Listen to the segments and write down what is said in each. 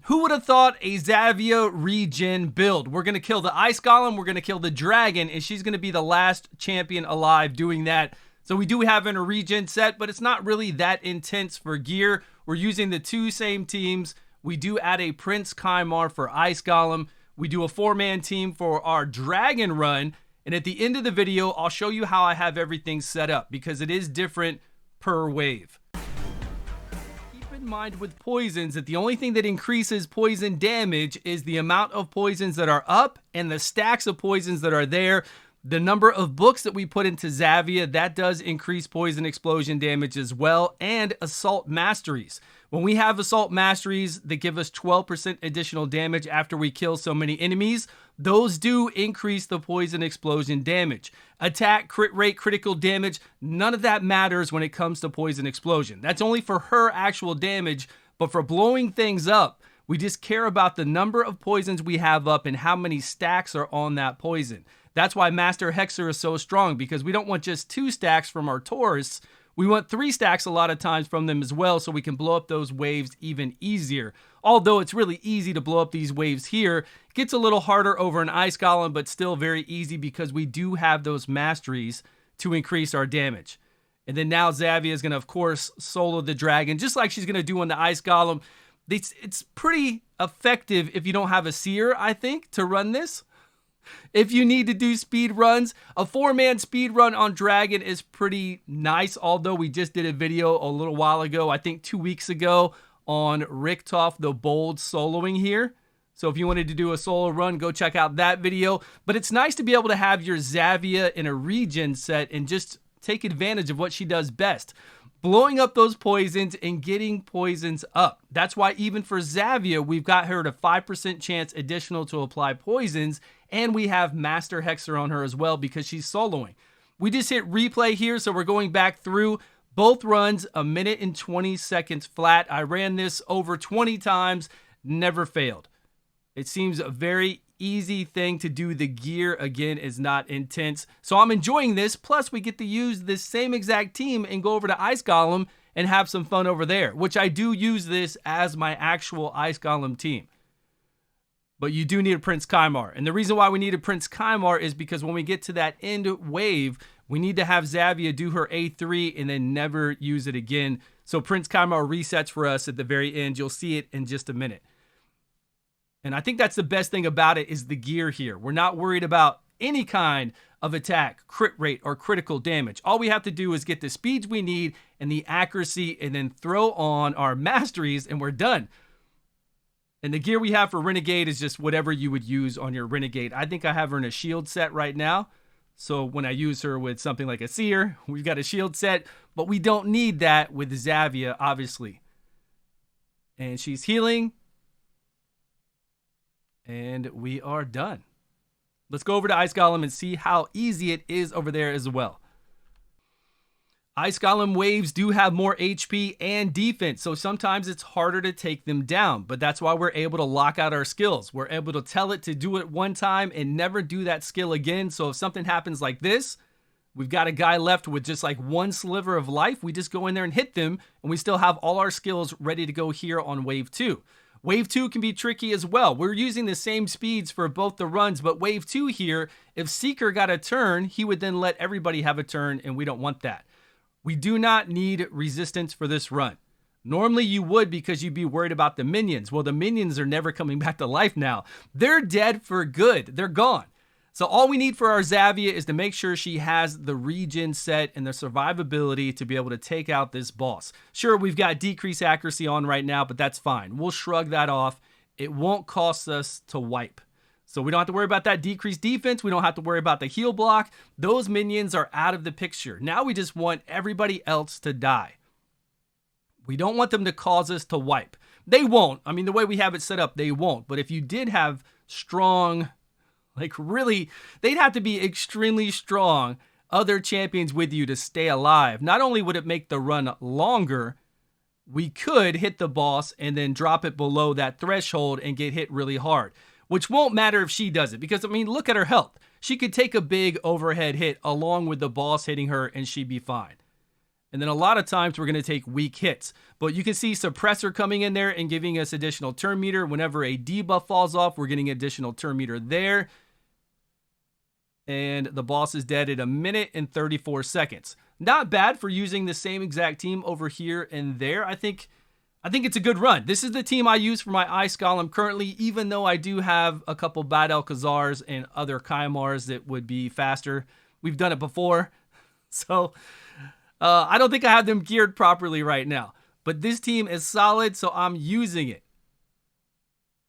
Who would have thought a Zavia regen build? We're going to kill the Ice Golem, we're going to kill the Dragon, and she's going to be the last champion alive doing that. So we do have in a regen set, but it's not really that intense for gear. We're using the two same teams. We do add a Prince Kymar for Ice Golem. We do a 4-man team for our Dragon run. And at the end of the video, I'll show you how I have everything set up because it is different per wave. In mind with poisons that the only thing that increases poison damage is the amount of poisons that are up and the stacks of poisons that are there. The number of books that we put into Zavia, that does increase poison explosion damage as well, and assault masteries. When we have assault masteries that give us 12% additional damage after we kill so many enemies, those do increase the poison explosion damage. Attack, crit rate, critical damage, none of that matters when it comes to poison explosion. That's only for her actual damage, but for blowing things up, we just care about the number of poisons we have up and how many stacks are on that poison. That's why Master Hexer is so strong, because we don't want just 2 stacks from our Taurus. We want 3 stacks a lot of times from them as well, so we can blow up those waves even easier. Although it's really easy to blow up these waves here, it gets a little harder over an Ice Golem, but still very easy because we do have those masteries to increase our damage. And then now Zavia is going to, of course, solo the Dragon, just like she's going to do on the Ice Golem. It's pretty effective if you don't have a SEER, I think, to run this. If you need to do speed runs, a 4-man speed run on Dragon is pretty nice, although we just did a video a little while ago, I think 2 weeks ago, on Richtof the Bold soloing here. So if you wanted to do a solo run, go check out that video. But it's nice to be able to have your Zavia in a regen set and just take advantage of what she does best. Blowing up those poisons and getting poisons up. That's why even for Zavia, we've got her at a 5% chance additional to apply poisons, and we have Master Hexer on her as well because she's soloing. We just hit replay here, so we're going back through both runs, 1 minute and 20 seconds flat. I ran this over 20 times, never failed. It seems a very easy thing to do. The gear, again, is not intense. So I'm enjoying this. Plus, we get to use this same exact team and go over to Ice Golem and have some fun over there, which I do use this as my actual Ice Golem team. But you do need a Prince Kymar. And the reason why we need a Prince Kymar is because when we get to that end wave, we need to have Zavia do her A3 and then never use it again. So Prince Kymar resets for us at the very end. You'll see it in just a minute. And I think that's the best thing about it is the gear here. We're not worried about any kind of attack, crit rate, or critical damage. All we have to do is get the speeds we need and the accuracy and then throw on our masteries and we're done. And the gear we have for Renegade is just whatever you would use on your Renegade. I think I have her in a shield set right now. So when I use her with something like a SEER, we've got a shield set, but we don't need that with Zavia, obviously. And she's healing. And we are done. Let's go over to Ice Golem and see how easy it is over there as well. Ice Golem waves do have more HP and defense, so sometimes it's harder to take them down, but that's why we're able to lock out our skills. We're able to tell it to do it one time and never do that skill again, so if something happens like this, we've got a guy left with just like 1 sliver of life, we just go in there and hit them, and we still have all our skills ready to go here on Wave 2. Wave 2 can be tricky as well. We're using the same speeds for both the runs, but Wave 2 here, if Seeker got a turn, he would then let everybody have a turn, and we don't want that. We do not need resistance for this run. Normally you would because you'd be worried about the minions. Well, the minions are never coming back to life now. They're dead for good. They're gone. So all we need for our Zavia is to make sure she has the regen set and the survivability to be able to take out this boss. Sure, we've got decreased accuracy on right now, but that's fine. We'll shrug that off. It won't cost us to wipe. So we don't have to worry about that decreased defense. We don't have to worry about the heal block. Those minions are out of the picture. Now we just want everybody else to die. We don't want them to cause us to wipe. They won't. I mean, the way we have it set up, they won't. But if you did have strong, like really, they'd have to be extremely strong other champions with you to stay alive. Not only would it make the run longer, we could hit the boss and then drop it below that threshold and get hit really hard. Which won't matter if she does it, because, I mean, look at her health. She could take a big overhead hit along with the boss hitting her, and she'd be fine. And then a lot of times we're going to take weak hits. But you can see suppressor coming in there and giving us additional turn meter. Whenever a debuff falls off, we're getting additional turn meter there. And the boss is dead at 1 minute and 34 seconds. Not bad for using the same exact team over here and there. I think it's a good run. This is the team I use for my Ice Golem currently, even though I do have a couple Bad Alcazars and other Kaimars that would be faster. We've done it before. So I don't think I have them geared properly right now. But this team is solid, so I'm using it.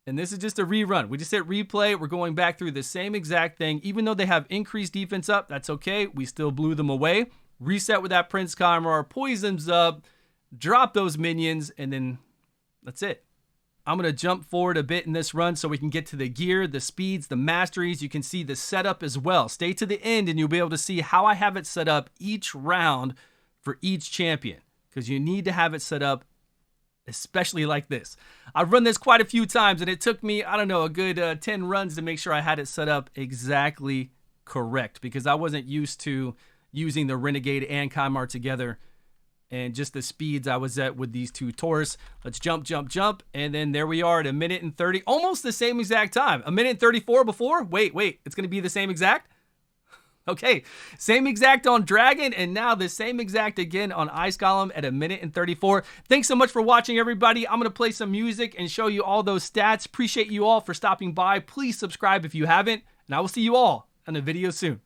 And this is just a rerun. We just hit replay. We're going back through the same exact thing. Even though they have increased defense up, that's okay. We still blew them away. Reset with that Prince Kaimar, poisons up, drop those minions, and then that's it. I'm going to jump forward a bit in this run so we can get to the gear, the speeds, the masteries. You can see the setup as well. Stay to the end and you'll be able to see how I have it set up each round for each champion, because you need to have it set up especially like this. I've run this quite a few times and it took me, I don't know, a good 10 runs to make sure I had it set up exactly correct, because I wasn't used to using the Renegade and Kaimar together and just the speeds I was at with these two Taurus. Let's jump, jump, jump. And then there we are at 1 minute and 30, almost the same exact time. 1 minute and 34 before. Wait, it's going to be the same exact? Okay, same exact on Dragon, and now the same exact again on Ice Golem at 1 minute and 34. Thanks so much for watching, everybody. I'm going to play some music and show you all those stats. Appreciate you all for stopping by. Please subscribe if you haven't, and I will see you all in a video soon.